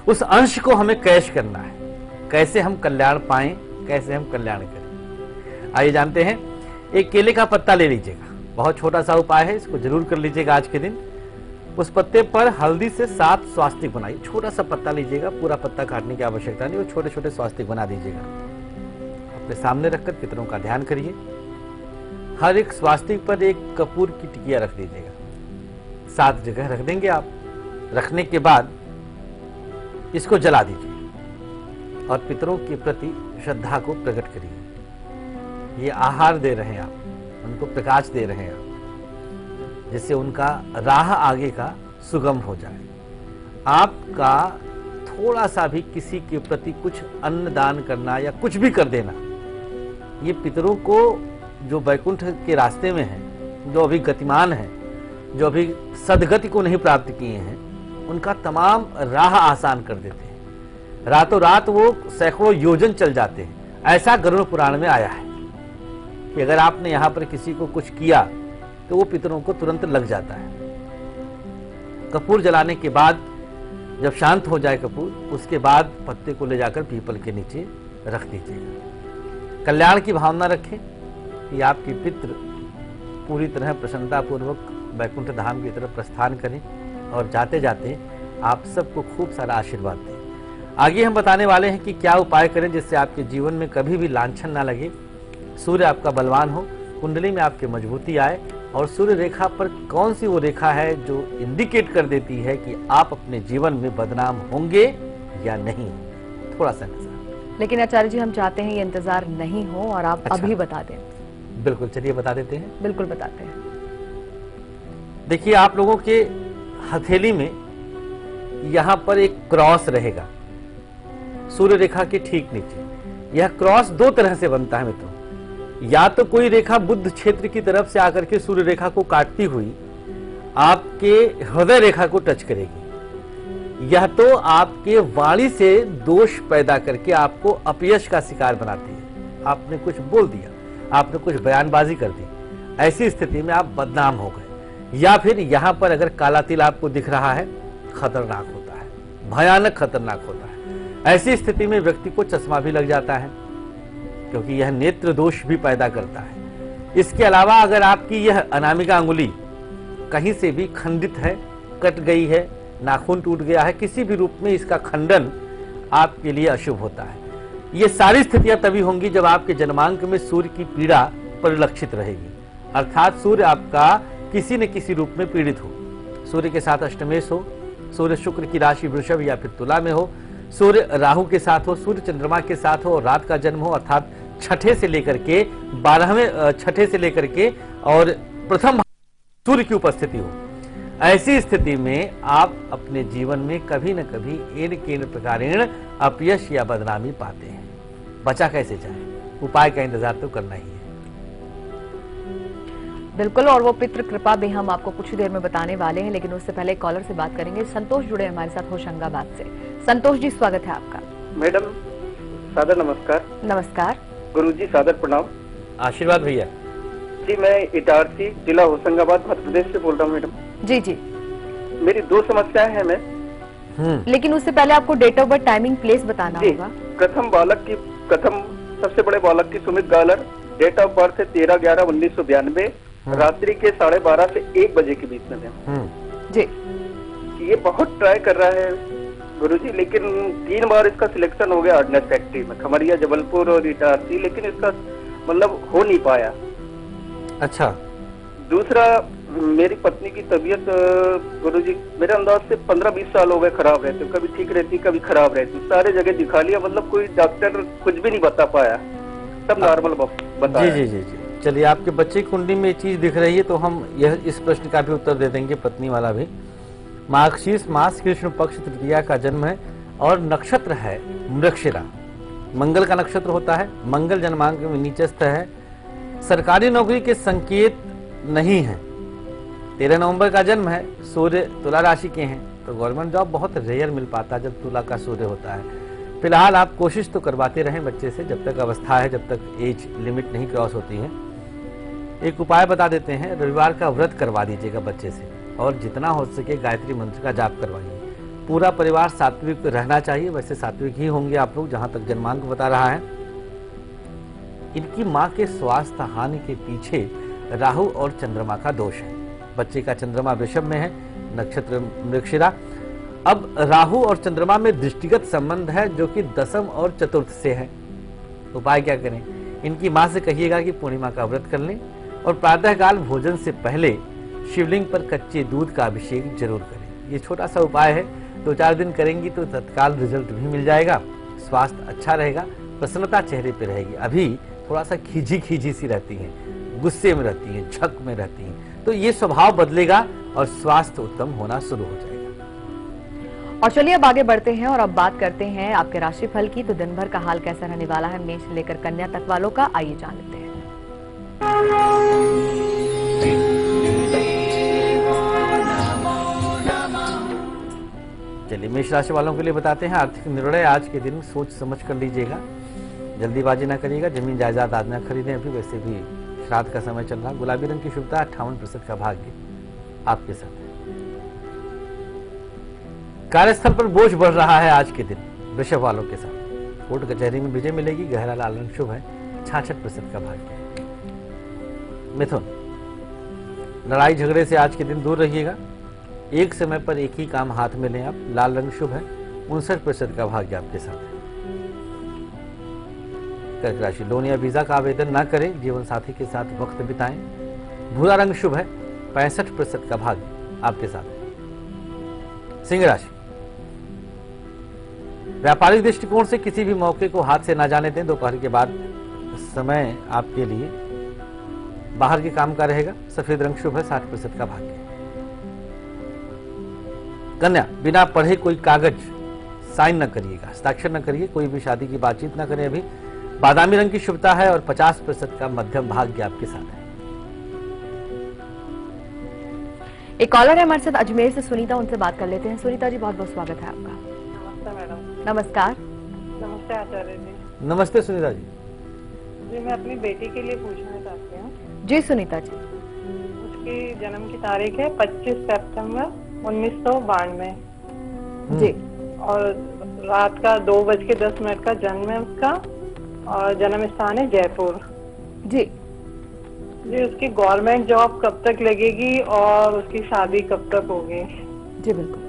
उस अंश को हमें कैश करना है। कैसे हम कल्याण पाएं, कैसे हम कल्याण करें, आइए जानते हैं। एक केले का पत्ता ले लीजिएगा, बहुत छोटा सा उपाय है, इसको जरूर कर लीजिएगा आज के दिन। उस पत्ते पर हल्दी से 7 स्वास्तिक बनाइए। छोटा सा पत्ता लीजिएगा, पूरा पत्ता काटने की आवश्यकता नहीं, वो छोटे छोटे स्वास्तिक बना दीजिएगा। अपने सामने रखकर पितरों का ध्यान करिए। हर एक स्वास्तिक पर एक कपूर की टिकिया रख दीजिएगा। 7 जगह रख देंगे आप। रखने के बाद इसको जला दीजिए और पितरों के प्रति श्रद्धा को प्रकट करिए। ये आहार दे रहे हैं आप, उनको प्रकाश दे रहे हैं आप, जिससे उनका राह आगे का सुगम हो जाए। आपका थोड़ा सा भी किसी के प्रति कुछ अन्न दान करना या कुछ भी कर देना, ये पितरों को जो वैकुंठ के रास्ते में हैं, जो अभी गतिमान हैं, जो अभी सदगति को नहीं प्राप्त किए हैं, उनका तमाम राह आसान कर देते हैं। रातों रात वो सैकड़ों योजन चल जाते हैं। ऐसा गरुड़ पुराण में आया है कि अगर आपने यहां पर किसी को कुछ किया तो वो पितरों को तुरंत लग जाता है। कपूर जलाने के बाद जब शांत हो जाए कपूर, उसके बाद पत्ते को ले जाकर पीपल के नीचे रख दीजिएगा। कल्याण की भावना रखें कि आपके पितृ पूरी तरह प्रसन्नता पूर्वक वैकुंठ धाम की तरफ प्रस्थान करें और जाते जाते आप सबको खूब सारा आशीर्वाद दें। आगे हम बताने वाले हैं कि क्या उपाय करें जिससे आपके जीवन में कभी भी लांछन ना लगे, सूर्य आपका बलवान हो, कुंडली में आपके मजबूती आए, और सूर्य रेखा पर कौन सी वो रेखा है जो इंडिकेट कर देती है कि आप अपने जीवन में बदनाम होंगे या नहीं। थोड़ा सा इंतजार। लेकिन आचार्य जी, हम चाहते हैं ये इंतजार नहीं हो और आप अभी बता दें। बिल्कुल, चलिए बता देते हैं। बिल्कुल बताते हैं। देखिए, आप लोगों के हथेली में यहां पर एक क्रॉस रहेगा सूर्य रेखा के ठीक नीचे। यह क्रॉस 2 तरह से बनता है मित्रों। या तो कोई रेखा बुद्ध क्षेत्र की तरफ से आकर के सूर्य रेखा को काटती हुई आपके हृदय रेखा को टच करेगी, यह तो आपके वाणी से दोष पैदा करके आपको अपयश का शिकार बनाती है। आपने कुछ बोल दिया, आपने कुछ बयानबाजी कर दी, ऐसी स्थिति में आप बदनाम हो गए। या फिर यहां पर अगर काला तिल आपको दिख रहा है, खतरनाक होता है, भयानक खतरनाक होता है। ऐसी स्थिति में व्यक्ति को चश्मा भी लग जाता है, क्योंकि यह नेत्र दोष भी पैदा करता है। इसके अलावा अगर आपकी यह अनामिका अंगुली कहीं से भी खंडित है, कट गई है, नाखून टूट गया है, किसी भी रूप में इसका खंडन आपके लिए अशुभ होता है। ये सारी स्थितियां तभी होंगी जब आपके जन्मांक में सूर्य की पीड़ा परिलक्षित रहेगी, अर्थात सूर्य आपका किसी न किसी रूप में पीड़ित हो। सूर्य के साथ अष्टमेश हो, सूर्य शुक्र की राशि वृषभ या फिर तुला में हो, सूर्य राहु के साथ हो, सूर्य चंद्रमा के साथ हो और रात का जन्म हो, अर्थात छठे से लेकर के 12वें छठे से लेकर के और प्रथम सूर्य की उपस्थिति हो। ऐसी स्थिति में आप अपने जीवन में कभी न कभी एन केन प्रकारेण अपयश या बदनामी पाते हैं। बचा कैसे जाए, उपाय का इंतजार तो करना ही है। बिल्कुल, और वो पितृ कृपा भी हम आपको कुछ ही देर में बताने वाले हैं, लेकिन उससे पहले कॉलर से बात करेंगे। संतोष जुड़े हमारे साथ होशंगाबाद से। संतोष जी, स्वागत है आपका। मैडम सादर नमस्कार। नमस्कार। गुरुजी सादर प्रणाम। आशीर्वाद भैया जी, मैं इटारसी जिला होशंगाबाद मध्य प्रदेश से बोल रहा हूँ मैडम। जी जी, मेरी 2 समस्याएं हैं मैं। लेकिन उससे पहले आपको date of birth, timing, place बताना होगा। प्रथम सबसे बड़े बालक की Sumit Galar, date of birth है 13/11/1992, रात्रि के 12:30 से 1 बजे के बीच में है। जी, ये बहुत ट्राई कर रहा है गुरुजी, लेकिन 3 बार इसका सिलेक्शन हो गया ऑर्डिनेंस फैक्ट्री में, खमरिया, जबलपुर और इटारसी, लेकिन इसका मतलब हो नहीं पाया। अच्छा। दूसरा, मेरी पत्नी की तबीयत गुरुजी मेरे अंदाज से 15-20 साल हो गए खराब रहती, कभी ठीक रहती कभी खराब रहती, सारे जगह दिखा लिया, मतलब कोई डॉक्टर कुछ भी नहीं बता पाया, सब नॉर्मल बताया। जी जी जी जी, चलिए, आपके बच्चे की कुंडली में ये चीज दिख रही है तो हम यह इस प्रश्न का भी उत्तर दे देंगे, पत्नी वाला भी। मार्गशीर्ष मास कृष्ण पक्ष तृतीया का जन्म है और नक्षत्र है मृगशिरा, मंगल का नक्षत्र होता है, मंगल जन्मांक में नीचस्थ है, सरकारी नौकरी के संकेत नहीं है। 13 नवंबर का जन्म है, सूर्य तुला राशि के हैं, तो गवर्नमेंट जॉब बहुत रेयर मिल पाता है जब तुला का सूर्य होता है। फिलहाल आप कोशिश तो करवाते रहें बच्चे से, जब तक अवस्था है, जब तक एज लिमिट नहीं क्रॉस होती है। एक उपाय बता देते हैं, रविवार का व्रत करवा दीजिएगा बच्चे से और जितना हो सके गायत्री मंत्र का जाप करवाइए। पूरा परिवार सात्विक रहना चाहिए। वैसे सात्विक ही होंगे आप लोग, जहां तक जन्मांक बता रहा है। इनकी मां के स्वास्थ्य हानि के पीछे राहु और चंद्रमा का दोष है। बच्चे का चंद्रमा वृषभ में है, नक्षत्र मृगशिरा। अब राहु और चंद्रमा में दृष्टिगत संबंध है जो कि दसम और चतुर्थ से है। उपाय क्या करें? इनकी मां से कहिएगा कि पूर्णिमा का व्रत कर लें और प्रातःकाल भोजन से पहले शिवलिंग पर कच्चे दूध का अभिषेक जरूर करें। ये छोटा सा उपाय है, 2-4 दिन करेंगी तो तत्काल रिजल्ट भी मिल जाएगा, स्वास्थ्य अच्छा रहेगा, प्रसन्नता चेहरे पे रहेगी। अभी थोड़ा सा खींची सी रहती हैं, गुस्से में रहती हैं, झक में रहती हैं, तो ये स्वभाव बदलेगा और स्वास्थ्य उत्तम होना शुरू हो जाएगा। और चलिए अब आगे बढ़ते हैं और अब बात करते हैं आपके राशिफल की। तो दिन भर का हाल कैसा रहने वाला है मेष से लेकर कन्या तक वालों का, आइए जान लेते हैं। चलिए मेष राशि वालों के लिए बताते हैं। आर्थिक निर्णय आज के दिन सोच समझ कर लीजिएगा, जल्दीबाजी ना करिएगा। जमीन जायदाद आज ना खरीदें, अभी वैसे भी श्राद्ध का समय चल रहा। गुलाबी रंग की शुभता, 58% का भाग्य आपके साथ है। कार्यस्थल पर बोझ बढ़ रहा है आज के दिन वृषभ वालों के साथ। कोर्ट कचहरी में विजय मिलेगी। गहरा लाल रंग शुभ है, 66% का भाग्य है। मिथुन, लड़ाई झगड़े से आज के दिन दूर रहिएगा। एक समय पर एक ही काम हाथ में लें आप। लाल रंग शुभ है, 59% का भाग्य आपके साथ है। कर्क राशि, लोन या वीजा का आवेदन ना करें, जीवन साथी के साथ वक्त बिताएं। भूरा रंग शुभ है, 65% का भाग्य आपके साथ है। सिंह राशि, व्यापारिक दृष्टिकोण से किसी भी मौके को हाथ से ना जाने दें। दोपहर के बाद समय आपके लिए बाहर के काम का रहेगा। सफेद रंग शुभ है, 60% का भाग्य है। कन्या, बिना पढ़े कोई कागज साइन न करिएगा, हस्ताक्षर न करिए, कोई भी शादी की बातचीत न करें अभी। बादामी रंग की शुभता है और 50% का मध्यम भाग्य आपके साथ है। एक कॉलर है हमारे साथ अजमेर से, सुनीता, उनसे बात कर लेते हैं। सुनीता जी, बहुत बहुत स्वागत है आपका। नमस्ते मैडम। नमस्कार। नमस्ते आचार्य जी। नमस्ते सुनीता जी। जी मैं अपनी बेटी के लिए पूछना चाहती हूँ। जी सुनीता जी। उसकी जन्म की तारीख है 25 सितंबर 1992। जी। और रात का 2:10 का जन्म है उसका और जन्म स्थान है जयपुर। जी जी उसकी गवर्नमेंट जॉब कब तक लगेगी और उसकी शादी कब तक होगी? जी बिल्कुल।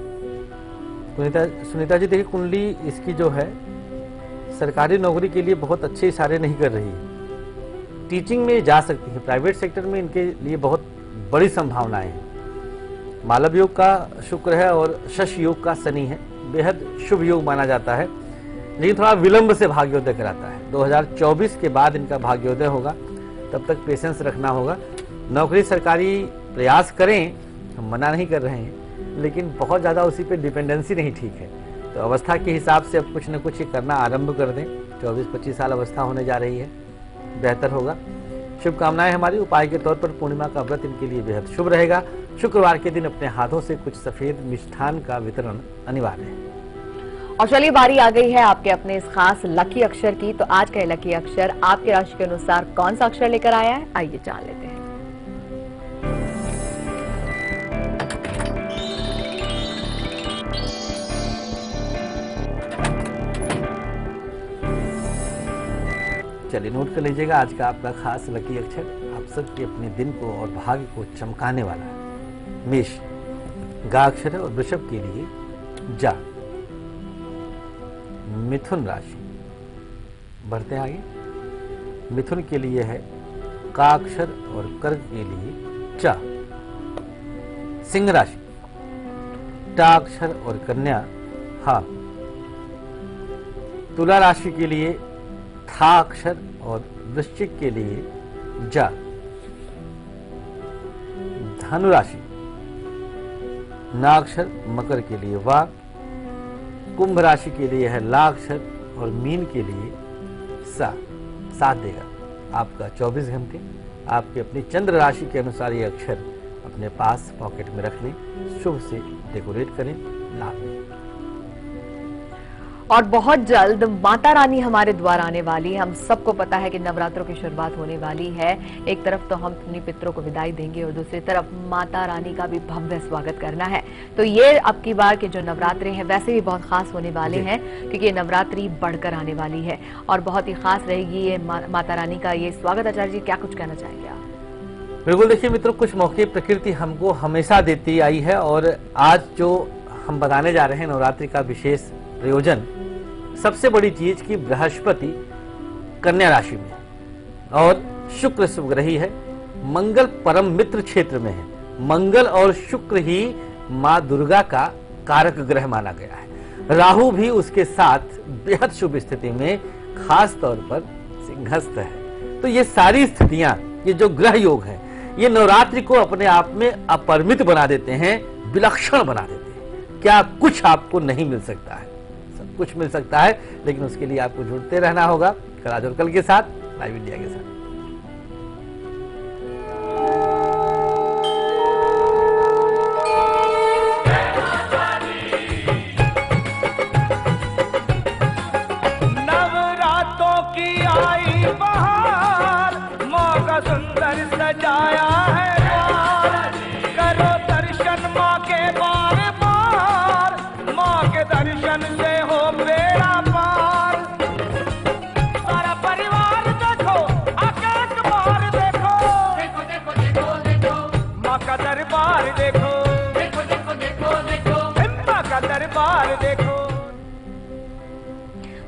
सुनीता जी, देखिए कुंडली इसकी जो है सरकारी नौकरी के लिए बहुत अच्छे इशारे नहीं कर रही है। टीचिंग में जा सकती है, प्राइवेट सेक्टर में इनके लिए बहुत बड़ी संभावनाएं हैं। मालव योग का शुक्र है और शश योग का शनि है, बेहद शुभ योग माना जाता है, लेकिन थोड़ा विलंब से भाग्योदय कराता है। 2024 के बाद इनका भाग्योदय होगा, तब तक पेशेंस रखना होगा। नौकरी सरकारी प्रयास करें, हम मना नहीं कर रहे हैं, लेकिन बहुत ज़्यादा उसी पे डिपेंडेंसी नहीं ठीक है। तो अवस्था के हिसाब से अब कुछ न कुछ करना आरंभ कर दें। 24-25 साल अवस्था होने जा रही है, बेहतर होगा। शुभकामनाएं हमारी। उपाय के तौर पर पूर्णिमा का व्रत इनके लिए बेहद शुभ रहेगा। शुक्रवार के दिन अपने हाथों से कुछ सफेद मिष्ठान का वितरण अनिवार्य है। और चलिए बारी आ गई है आपके अपने इस खास लकी अक्षर की। तो आज का लकी अक्षर आपके राशि के अनुसार कौन सा अक्षर लेकर आया है, आइए जान लेते हैं। चलिए नोट कर लीजिएगा, आज का आपका खास लकी अक्षर आप सबके अपने दिन को और भाग्य को चमकाने वाला है। मेष, गा अक्षर है और वृषभ के लिए जा। मिथुन राशि, बढ़ते हैं आगे। मिथुन के लिए है का अक्षर और कर्क के लिए चा। सिंह राशि, टा अक्षर और कन्या हा। तुला राशि के लिए था अक्षर और वृश्चिक के लिए जा। धनु राशि, ना अक्षर मकर के लिए वा। कुंभ राशि के लिए है ला अक्षर और मीन के लिए सा। साथ देगा आपका 24 घंटे। आपके अपनी चंद्र राशि के अनुसार ये अक्षर अपने पास पॉकेट में रख लें, शुभ से डेकोरेट करें, लाभ लें। और बहुत जल्द माता रानी हमारे द्वार आने वाली है। हम सबको पता है कि नवरात्रों की शुरुआत होने वाली है। एक तरफ तो हम अपने पितरों को विदाई देंगे और दूसरी तरफ माता रानी का भी भव्य स्वागत करना है। तो ये अब की बार के जो नवरात्रे हैं वैसे भी बहुत खास होने वाले हैं, क्योंकि ये नवरात्रि बढ़कर आने वाली है और बहुत ही खास रहेगी ये माता रानी का ये स्वागत। आचार्य जी, क्या कुछ कहना चाहेंगे आप? बिल्कुल, देखिए मित्रों, कुछ मौके प्रकृति हमको हमेशा देती आई है और आज जो हम बताने जा रहे हैं नवरात्रि का विशेष प्रयोजन, सबसे बड़ी चीज की बृहस्पति कन्या राशि में है और शुक्र शुभग्रही है, मंगल परम मित्र क्षेत्र में है। मंगल और शुक्र ही माँ दुर्गा का कारक ग्रह माना गया है। राहु भी उसके साथ बेहद शुभ स्थिति में खास तौर पर सिंहस्थ है। तो ये सारी स्थितियां, ये जो ग्रह योग है, ये नवरात्रि को अपने आप में अपरिमित बना देते हैं, विलक्षण बना देते हैं। क्या कुछ आपको नहीं मिल सकता है, सब कुछ मिल सकता है, लेकिन उसके लिए आपको जुड़ते रहना होगा आज और कल के साथ, लाइव इंडिया के साथ। नवरातों की आई बहार, माँ का सुंदर सजाया है द्वार। करो दर्शन माँ के बार बार, माँ के दर्शन से हो बेड़ा पार। सारा परिवार देखो, आके एक बार देखो, देखो देखो देखो देखो माँ का दरबार देखो, देखो देखो देखो देखो माँ का दरबार देखो।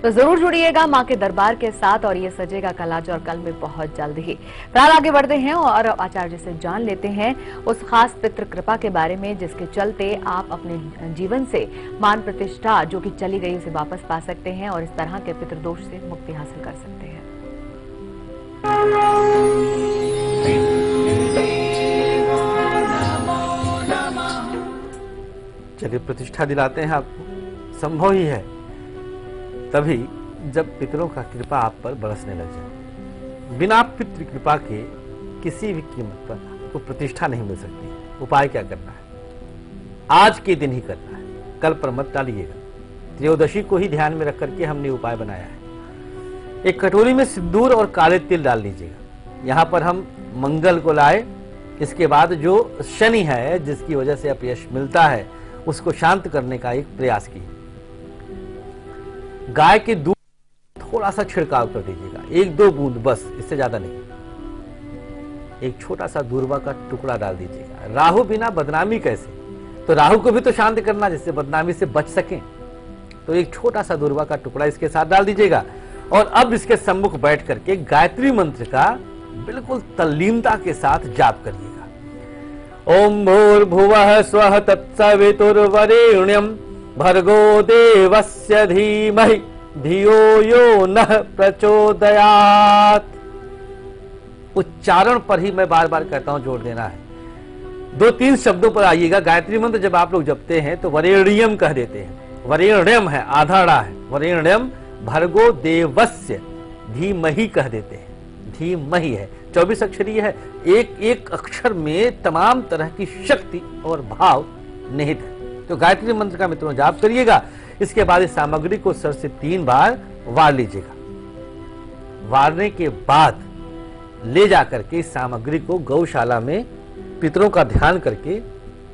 तो जरूर जुड़िएगा मां के दरबार के साथ और ये सजेगा कल, आज और कल में बहुत जल्द ही। फिलहाल आगे बढ़ते हैं और आचार्य से जान लेते हैं उस खास पितृ कृपा के बारे में जिसके चलते आप अपने जीवन से मान प्रतिष्ठा जो कि चली गई उसे वापस पा सकते हैं और इस तरह के पितृदोष से मुक्ति हासिल कर सकते हैं। चलिए, प्रतिष्ठा दिलाते हैं आपको, संभव ही है तभी जब पितरों का कृपा आप पर बरसने लग जाए। बिना पितृ कृपा के किसी भी कीमत पर आपको प्रतिष्ठा नहीं मिल सकती। उपाय क्या करना है? आज के दिन ही करना है, कल पर मत डालिएगा। त्रयोदशी को ही ध्यान में रख करके हमने उपाय बनाया है। एक कटोरी में सिंदूर और काले तिल डाल लीजिएगा। यहाँ पर हम मंगल को लाए, इसके बाद जो शनि है जिसकी वजह से अपयश मिलता है उसको शांत करने का एक प्रयास कीजिए। गाय के दूध थोड़ा सा छिड़काव कर दीजिएगा, 1-2 बूंद बस, इससे ज्यादा नहीं। एक छोटा सा दूर्वा का टुकड़ा डाल दीजिएगा। राहु बिना बदनामी कैसे, तो राहु को भी तो शांत करना जिससे बदनामी से बच सकें। तो एक छोटा सा दूर्वा का टुकड़ा इसके साथ डाल दीजिएगा और अब इसके सम्मुख बैठ करके गायत्री मंत्र का बिल्कुल तल्लीनता के साथ जाप करिएगा। ओम भूर्भुवः स्वः तत्सवितुर्वरेण्यं भर्गो देवस्य धीमहि धियो यो नः प्रचोदयात्। उच्चारण पर ही मैं बार बार कहता हूं, जोर देना है। 2-3 शब्दों पर आइएगा। गायत्री मंत्र जब आप लोग जपते हैं तो वरेण्यम कह देते हैं। वरेण्यम है, आधा ड़ा है, वरेण्यम। भर्गो देवस्य धीमहि कह देते हैं, धीमहि है। 24 अक्षरीय है, एक एक अक्षर में तमाम तरह की शक्ति और भाव निहित है। तो गायत्री मंत्र का मित्रों जाप करिएगा। इसके बाद इस सामग्री को सर से 3 बार वार लीजिएगा। वारने के बाद ले जाकर के इस सामग्री को गौशाला में पितरों का ध्यान करके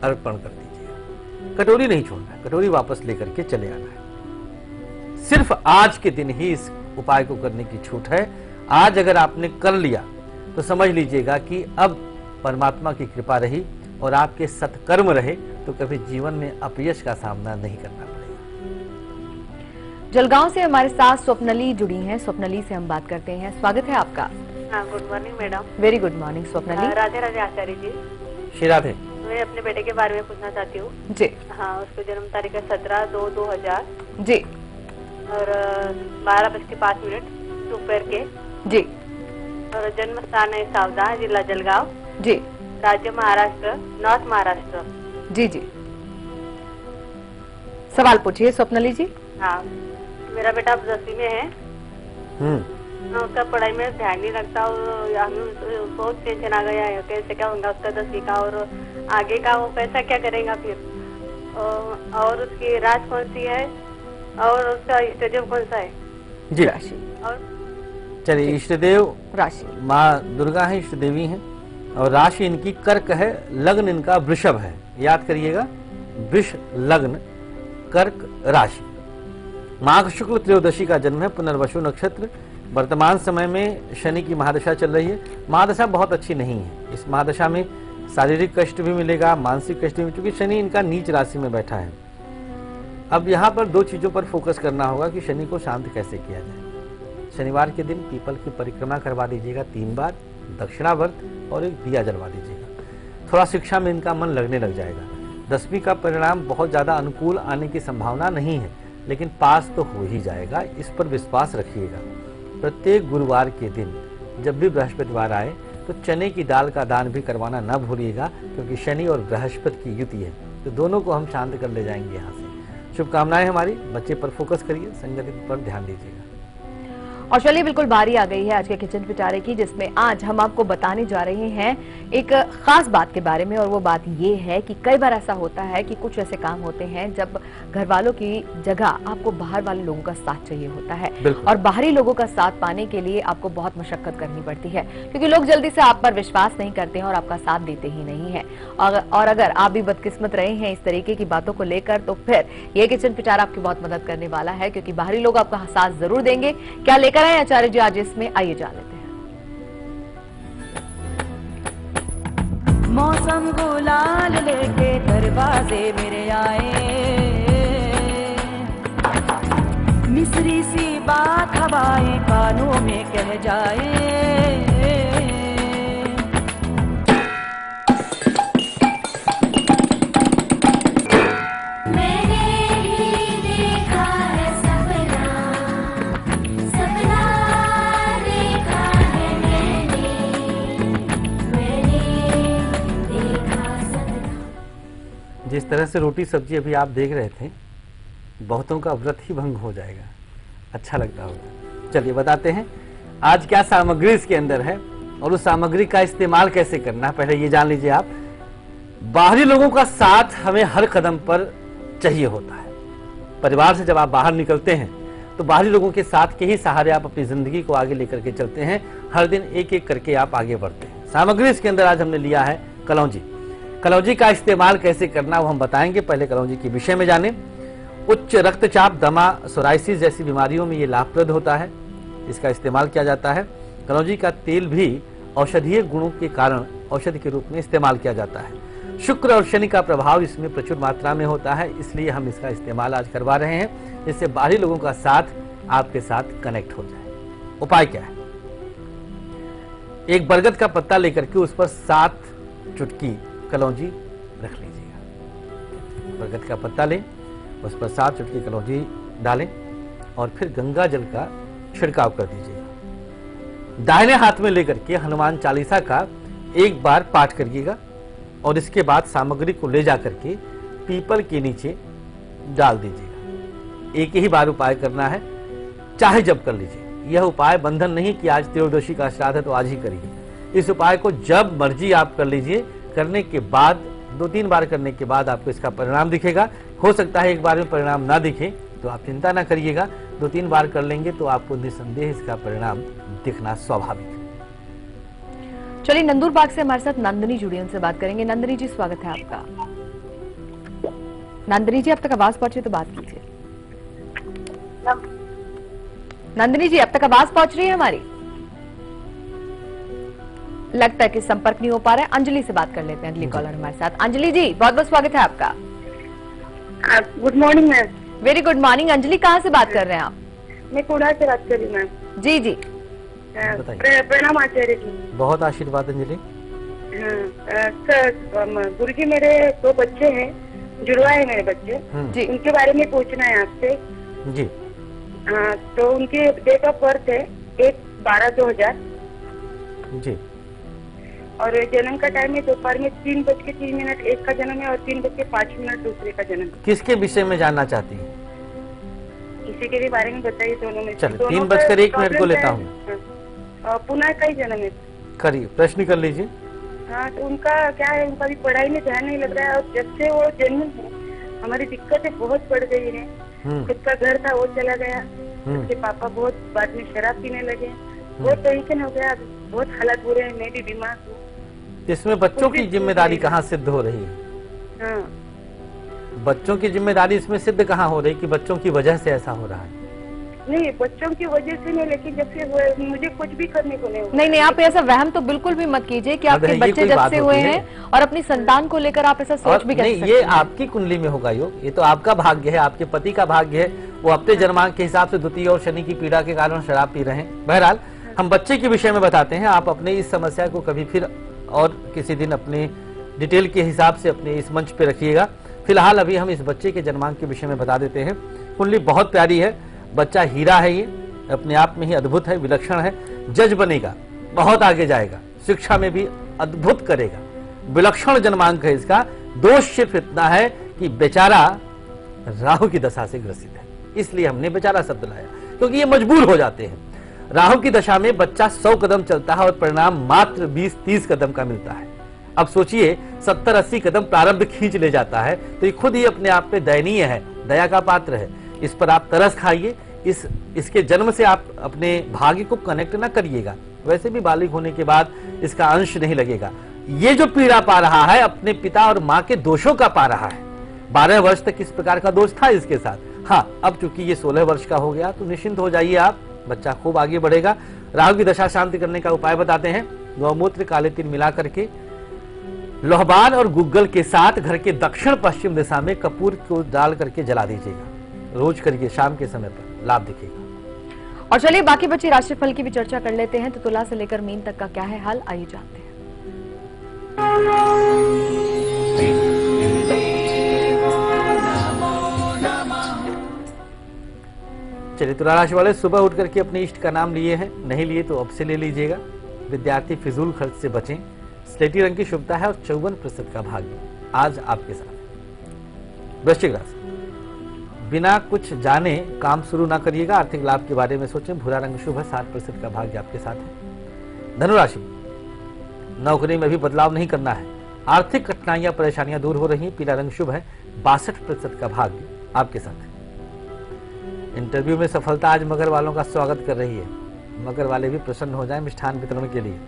अर्पण कर दीजिएगा। कटोरी नहीं छोड़ना है, कटोरी वापस लेकर के चले आना है। सिर्फ आज के दिन ही इस उपाय को करने की छूट है। आज अगर आपने कर लिया तो समझ लीजिएगा कि अब परमात्मा की कृपा रही और आपके सत्कर्म रहे तो कभी जीवन में अपयश का सामना नहीं करना पड़ेगा। जलगांव से हमारे साथ स्वप्नली जुड़ी हैं। स्वप्नली से हम बात करते हैं, स्वागत है आपका। हाँ, good morning madam. Very good morning Swapnali. Radhe Radhe Acharya ji. Shri Radhe. मैं अपने बेटे के बारे में पूछना चाहती हूँ जी। हाँ, उसको जन्म तारीख है 17/2/2000 जी और 12:05 दोपहर के जी। और जन्म स्थान है सावदा, जिला जलगांव, जी, राज्य महाराष्ट्र, नॉर्थ महाराष्ट्र। जी जी, सवाल पूछिए स्वप्नली जी। हाँ, मेरा बेटा 10वीं में है। उसका पढ़ाई में ध्यान नहीं रखता और हमें बहुत टेंशन आ गया है, कैसे क्या होगा उसका 10वीं का और आगे का, वो पैसा क्या करेगा फिर। और उसकी राशि कौन सी है? और उसका स्टेडियम कौन सा है? जी राशि और चलिए, इष्ट देव राशि माँ दुर्गा है, इष्ट देवी हैं, और राशि इनकी कर्क है, लग्न इनका वृषभ है। याद करिएगा, वृष लग्न कर्क राशि। माघ शुक्ल त्रयोदशी का जन्म है, पुनर्वसु नक्षत्र। वर्तमान समय में शनि की महादशा चल रही है। महादशा बहुत अच्छी नहीं है। इस महादशा में शारीरिक कष्ट भी मिलेगा, मानसिक कष्ट भी, क्योंकि शनि इनका नीच राशि में बैठा है। अब यहाँ पर दो चीजों पर फोकस करना होगा कि शनि को शांत कैसे किया जाए। शनिवार के दिन पीपल की परिक्रमा करवा दीजिएगा 3 बार, दक्षिणावर्त और एक दिया जलवा दीजिएगा। थोड़ा शिक्षा में इनका मन लगने लग जाएगा। 10वीं का परिणाम बहुत ज्यादा अनुकूल आने की संभावना नहीं है, लेकिन पास तो हो ही जाएगा, इस पर विश्वास रखिएगा। प्रत्येक गुरुवार के दिन जब भी बृहस्पतिवार आए तो चने की दाल का दान भी करवाना न भूलिएगा, क्योंकि शनि और बृहस्पति की युति है, तो दोनों को हम शांत कर ले जाएंगे यहाँ से। शुभकामनाएं हमारी। बच्चे पर फोकस करिए, संगठित पर ध्यान दीजिएगा। और चलिए, बिल्कुल बारी आ गई है आज के किचन पिटारे की, जिसमें आज हम आपको बताने जा रहे हैं एक खास बात के बारे में। और वो बात ये है कि कई बार ऐसा होता है कि कुछ ऐसे काम होते हैं जब घर वालों की जगह आपको बाहर वाले लोगों का साथ चाहिए होता है, और बाहरी लोगों का साथ पाने के लिए आपको बहुत मशक्कत करनी पड़ती है, क्योंकि लोग जल्दी से आप पर विश्वास नहीं करते हैं और आपका साथ देते ही नहीं है। और अगर आप भी बदकिस्मत रहे हैं इस तरीके की बातों को लेकर, तो फिर ये किचन पिटारा आपकी बहुत मदद करने वाला है, क्योंकि बाहरी लोग आपका साथ जरूर देंगे। क्या लेकर आए आचार्य जी आज इसमें, आइए जान लेते हैं। मौसम गुलाल लेके दरवाजे मेरे आए, मिस्री सी बात हवाएं कानों में कह जाए। जिस तरह से रोटी सब्जी अभी आप देख रहे थे, बहुतों का व्रत ही भंग हो जाएगा। अच्छा लगता होगा। चलिए बताते हैं आज क्या सामग्री इसके अंदर है और उस सामग्री का इस्तेमाल कैसे करना है। पहले ये जान लीजिए आप, बाहरी लोगों का साथ हमें हर कदम पर चाहिए होता है। परिवार से जब आप बाहर निकलते हैं तो बाहरी लोगों के साथ के ही सहारे आप अपनी जिंदगी को आगे लेकर के चलते हैं। हर दिन एक एक करके आप आगे बढ़ते हैं। सामग्री इसके अंदर आज हमने लिया है कलौंजी। कलौंजी का इस्तेमाल कैसे करना वो हम बताएंगे। पहले कलौंजी के विषय में जानें। उच्च रक्तचाप, दमा, सोराइसिस जैसी बीमारियों में ये लाभप्रद होता है। इसका इस्तेमाल किया जाता है। कलौंजी का तेल भी औषधीय गुणों के कारण औषधि के रूप में इस्तेमाल किया जाता है। शुक्र और शनि का प्रभाव इसमें प्रचुर मात्रा में होता है, इसलिए हम इसका इस्तेमाल आज करवा रहे हैं, जिससे बाहरी लोगों का साथ आपके साथ कनेक्ट हो जाए। उपाय क्या है? एक बरगद का पत्ता लेकर के उस पर 7 चुटकी कलौंजी रख लीजिएगा। बरगद का पत्ता लें, उस पर 7 चुटकी कलौंजी डालें और फिर गंगा जल का छिड़काव कर दीजिएगा। दाहिने हाथ में लेकर के हनुमान चालीसा का एक बार पाठ करिएगा और इसके बाद सामग्री को ले जाकर के पीपल के नीचे डाल दीजिएगा। एक ही बार उपाय करना है, चाहे जब कर लीजिए। यह उपाय बंधन नहीं कि आज त्रयोदशी का श्राद्ध है तो आज ही करिए। इस उपाय को जब मर्जी आप कर लीजिए। करने के बाद 2-3 बार करने के बाद आपको इसका परिणाम दिखेगा। हो सकता है एक बार में परिणाम ना दिखे तो आप चिंता ना करिएगा, 2-3 बार कर लेंगे तो आपको निसंदेह इसका परिणाम दिखना स्वाभाविक है। चलिए, नंदूरबाग से हमारे साथ नंदिनी जुड़ी, उनसे बात करेंगे। नंदिनी जी, स्वागत है आपका। नंदिनी जी, अब तक आवाज पहुंचे तो बात कीजिए। नंदिनी जी, अब तक आवाज पहुंच रही है हमारी? लगता है कि संपर्क नहीं हो पा रहा है। अंजलि से बात कर लेते हैं, अगली कॉलर हमारे साथ। अंजलि जी, बहुत बहुत स्वागत है आपका। Good morning ma'am. Very good morning. Anjali, कहाँ से बात कर रहे हैं आप? मैं कोड़ा से बात कर रही हूँ मैम। जी जी, प्रणाम आचार्य जी। बहुत आशीर्वाद अंजलि। गुरु जी, मेरे 2 बच्चे हैं, जुड़वा है मेरे बच्चे जी। उनके बारे में पूछना है आपसे जी। हाँ, तो उनकी डेट ऑफ बर्थ है 1/12/2000 जी। और जन्म का टाइम है दोपहर में 3:03 एक का जन्म है और 3:05 दूसरे का जन्म। किसके विषय में जानना चाहती हैं? किसी के भी बारे में बताइए दोनों में। चलो, 3:01 को लेता हूँ। पुनः का ही जन्म है। करिए, प्रश्न कर लीजिए। हाँ, तो उनका क्या है, उनका भी पढ़ाई में ध्यान नहीं लग रहा है और जब से वो जन्म है हमारी दिक्कतें बहुत बढ़ गई है। खुद का घर था वो चला गया। उसके पापा बहुत बाद में शराब पीने लगे। बहुत टेंशन हो गया, बहुत हालत बुरे हैं, मैं भी बीमार हूँ। इसमें बच्चों की जिम्मेदारी कहाँ सिद्ध हो रही है? हाँ, बच्चों की जिम्मेदारी इसमें सिद्ध कहाँ हो रही कि बच्चों की वजह से ऐसा हो रहा है? नहीं बच्चों की वजह से नहीं, लेकिन जब से हुए मुझे कुछ भी करने को नहीं हुआ। नहीं, आप ऐसा वहम तो बिल्कुल भी मत कीजिए कि आपके ये बच्चे कोई जब बात से होती हुए है? हैं और अपनी संतान को लेकर आप ऐसा सोच भी कैसे नहीं, सकते ये हैं? आपकी कुंडली में होगा योग, ये तो आपका भाग्य है, आपके पति का भाग्य है। वो अपने जन्मांक के हिसाब से द्वितीय और शनि की पीड़ा के कारण शराब पी रहे हैं। बहरहाल हम बच्चे के विषय में बताते हैं, आप अपने इस समस्या को कभी फिर और किसी दिन अपने डिटेल के हिसाब से अपने इस मंच पे रखिएगा। फिलहाल अभी हम इस बच्चे के जन्मांक के विषय में बता देते हैं। कुंडली बहुत प्यारी है, बच्चा हीरा है, ये अपने आप में ही अद्भुत है, विलक्षण है, जज बनेगा, बहुत आगे जाएगा, शिक्षा में भी अद्भुत करेगा, विलक्षण जन्मांक है इसका। दोष सिर्फ इतना है कि बेचारा राहु की दशा से ग्रसित है, इसलिए हमने बेचारा शब्द लाया, क्योंकि ये मजबूर हो जाते हैं। राहु की दशा में बच्चा 100 कदम चलता है और परिणाम मात्र 20-30 कदम का मिलता है। अब सोचिए 70-80 कदम प्रारब्ध खींच ले जाता है, तो ये खुद ही अपने आप में दयनीय है, दया का पात्र है। इस पर आप तरस खाइए, इसके जन्म से आप अपने भाग्य को कनेक्ट ना करिएगा। वैसे भी बालिग होने के बाद इसका अंश नहीं लगेगा। ये जो पीड़ा पा रहा है अपने पिता और माँ के दोषों का पा रहा है। 12 वर्ष तक इस प्रकार का दोष था इसके साथ। हाँ, अब चूंकि ये 16 वर्ष का हो गया तो निश्चिंत हो जाइए आप, बच्चा खूब आगे बढ़ेगा। राहु की दशा शांति करने का उपाय बताते हैं। गौमूत्र काले तिल मिला करके लोहबान और गुग्गल के साथ घर के दक्षिण पश्चिम दिशा में कपूर को डाल करके जला दीजिएगा। रोज करिए, शाम के समय पर लाभ दिखेगा। और चलिए बाकी बची राशिफल की भी चर्चा कर लेते हैं। तो तुला से लेकर मीन तक का क्या है हाल, आइए जानते हैं। चलिए, तुला राशि वाले सुबह उठ करके अपने इष्ट का नाम लिए हैं, नहीं लिए तो अब से ले लीजिएगा। विद्यार्थी फिजूल खर्च से बचें। स्लेटी रंग की शुभता है और 54% का भाग्य आज आपके साथ। वृश्चिक राशि, बिना कुछ जाने काम शुरू ना करिएगा। आर्थिक लाभ के बारे में सोचें। भूरा रंग शुभ है, 60% का भाग्य आपके साथ है। धनुराशि, नौकरी में भी बदलाव नहीं करना है। आर्थिक कठिनाइयां परेशानियां दूर हो रही हैं। पीला रंग शुभ है, 62% का भाग्य आपके साथ है। इंटरव्यू में सफलता आज मगर वालों का स्वागत कर रही है। मगर वाले भी प्रसन्न हो जाएं मिष्ठान वितरण के लिए।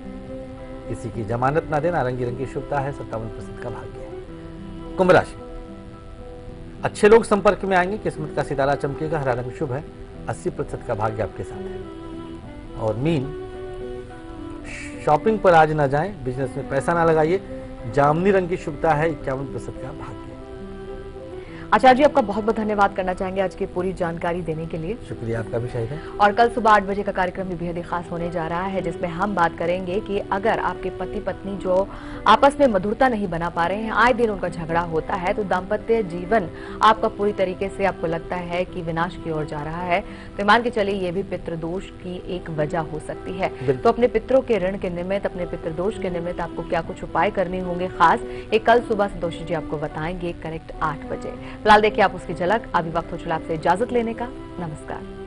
किसी की जमानत ना देना। नारंगी रंग की शुभता है, 57% का भाग्य है। कुंभ राशि, अच्छे लोग संपर्क में आएंगे। किस्मत का सितारा चमकेगा। हरा रंग शुभ है, 80% का भाग्य आपके साथ है। और मीन, शॉपिंग पर आज ना जाएं, बिजनेस में पैसा ना लगाइए। जामनी रंग की शुभता है, 51% का भाग्य। आचार्य जी, आपका बहुत बहुत धन्यवाद करना चाहेंगे आज की पूरी जानकारी देने के लिए। शुक्रिया आपका भी शायद है। और कल सुबह 8 बजे का कार्यक्रम भी बेहद ही खास होने जा रहा है, जिसमें हम बात करेंगे कि अगर आपके पति पत्नी जो आपस में मधुरता नहीं बना पा रहे हैं, आए दिन उनका झगड़ा होता है, तो दाम्पत्य जीवन आपका पूरी तरीके से आपको लगता है कि विनाश की ओर जा रहा है, तो मान के चलिए ये भी पितृदोष की एक वजह हो सकती है। तो अपने पितरों के ऋण के निमित्त, अपने पितृदोष के निमित्त आपको क्या कुछ उपाय करने होंगे खास, एक कल सुबह संतोषी जी आपको बताएंगे करेक्ट 8 बजे। फिलहाल देखिए आप उसकी झलक। अभी वक्त हो चला आपसे इजाजत लेने का। नमस्कार।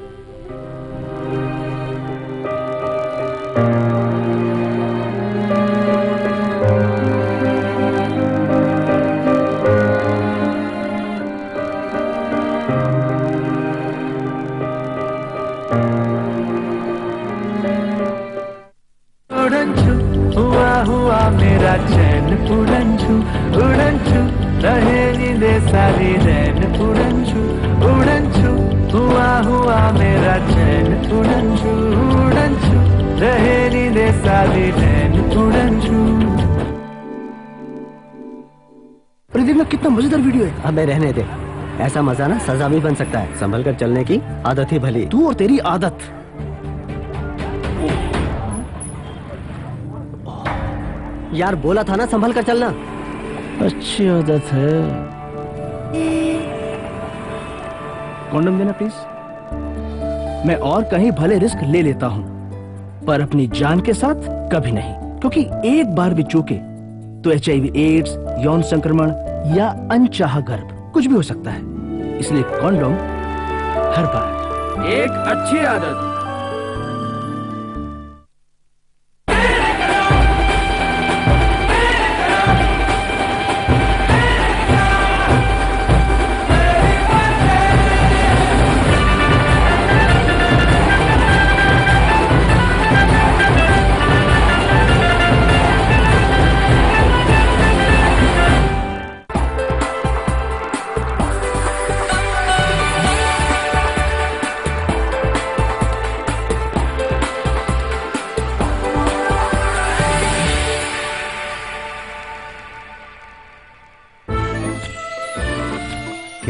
हुआ मेरा चैन उड़न छू रहे नींदे सारी रैन उड़न छू हुआ मेरा चैन उड़न छू रहे नींदे सारी रैन उड़न छू। प्रदीप में कितना मजेदार वीडियो है। अबे रहने दे, ऐसा मजा ना सजा भी बन सकता है। संभल कर चलने की आदत ही भली। तू और तेरी आदत। यार बोला था ना संभल कर चलना। अच्छी आदत है। कॉन्डम देना प्लीज। मैं और कहीं भले रिस्क ले लेता हूँ, पर अपनी जान के साथ कभी नहीं, क्योंकि एक बार भी चूके तो HIV, एड्स, यौन संक्रमण या अनचाहा गर्भ कुछ भी हो सकता है। इसलिए कॉन्डोम हर बार एक अच्छी आदत।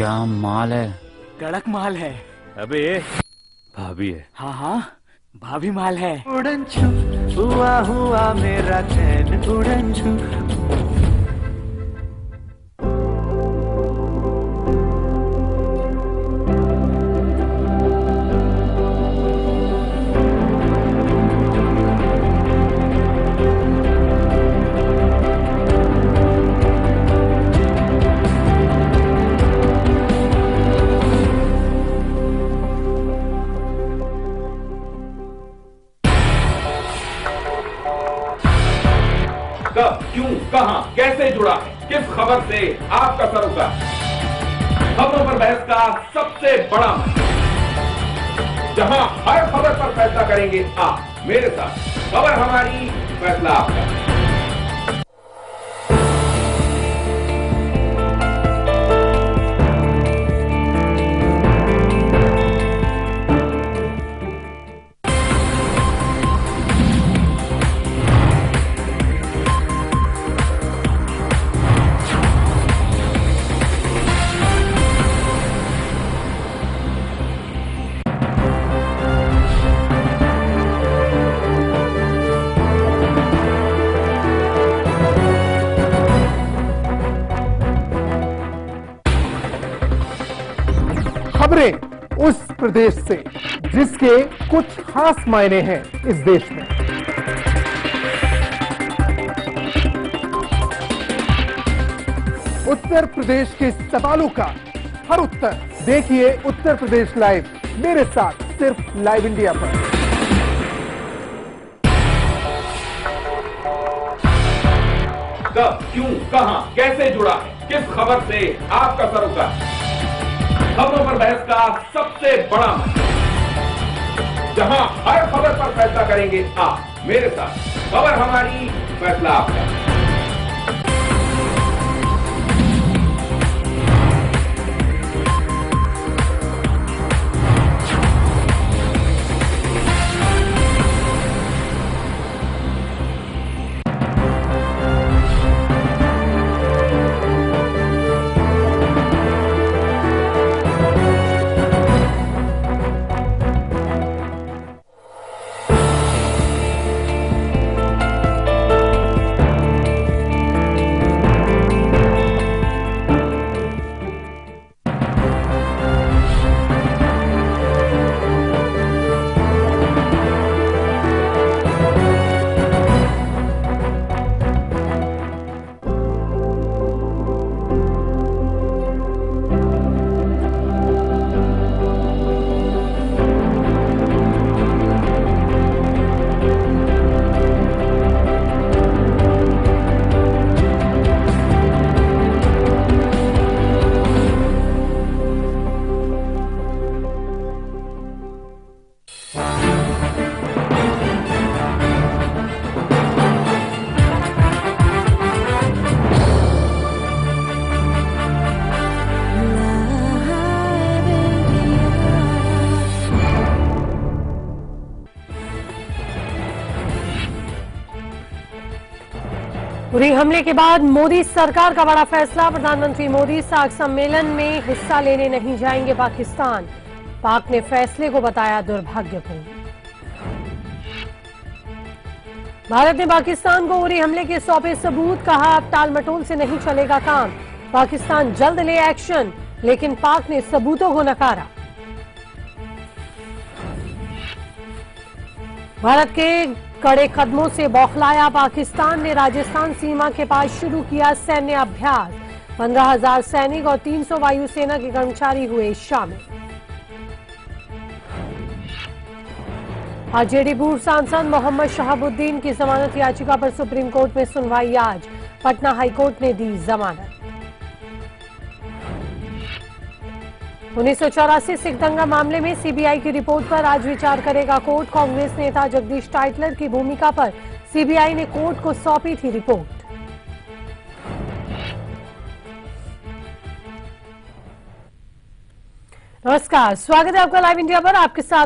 क्या माल है? कड़क माल है। अबे भाभी है। हाँ हाँ, भाभी माल है। उड़न छू हुआ हुआ मेरा चैन उड़न छू। कब, क्यों, कहां, कैसे जुड़ा, किस खबर से आपका सरोकार? खबरों पर बहस का सबसे बड़ा मंच, जहां हर खबर पर फैसला करेंगे आप मेरे साथ। खबर हमारी, फैसला आपका। खबरें उस प्रदेश से जिसके कुछ खास मायने हैं इस देश में। उत्तर प्रदेश के सवालों का हर उत्तर देखिए उत्तर प्रदेश लाइव मेरे साथ सिर्फ लाइव इंडिया पर। कब, क्यों, कहां, कैसे जुड़ा, किस खबर से आपका सरोकार? खबरों पर बहस का सबसे बड़ा मंच, जहां हर खबर पर फैसला करेंगे आप मेरे साथ। खबर हमारी, फैसला आपका। उरी हमले के बाद मोदी सरकार का बड़ा फैसला। प्रधानमंत्री मोदी सार्क सम्मेलन में हिस्सा लेने नहीं जाएंगे पाकिस्तान। पाक ने फैसले को बताया दुर्भाग्यपूर्ण। भारत ने पाकिस्तान को उरी हमले के सौंपे सबूत, कहा अब टालमटोल से नहीं चलेगा काम। पाकिस्तान जल्द ले एक्शन, लेकिन पाक ने सबूतों को नकारा। भारत के कड़े कदमों से बौखलाया पाकिस्तान ने राजस्थान सीमा के पास शुरू किया सैन्य अभ्यास। 15,000 सैनिक और 300 वायुसेना के कर्मचारी हुए शामिल। आरजेडी पूर्व सांसद मोहम्मद शहाबुद्दीन की जमानत याचिका पर सुप्रीम कोर्ट में सुनवाई आज। पटना हाईकोर्ट ने दी जमानत। 1984 सिख दंगा मामले में सीबीआई की रिपोर्ट पर आज विचार करेगा कोर्ट। कांग्रेस नेता जगदीश टाइटलर की भूमिका पर सीबीआई ने कोर्ट को सौंपी थी रिपोर्ट। नमस्कार, स्वागत है आपका लाइव इंडिया पर। आपके साथ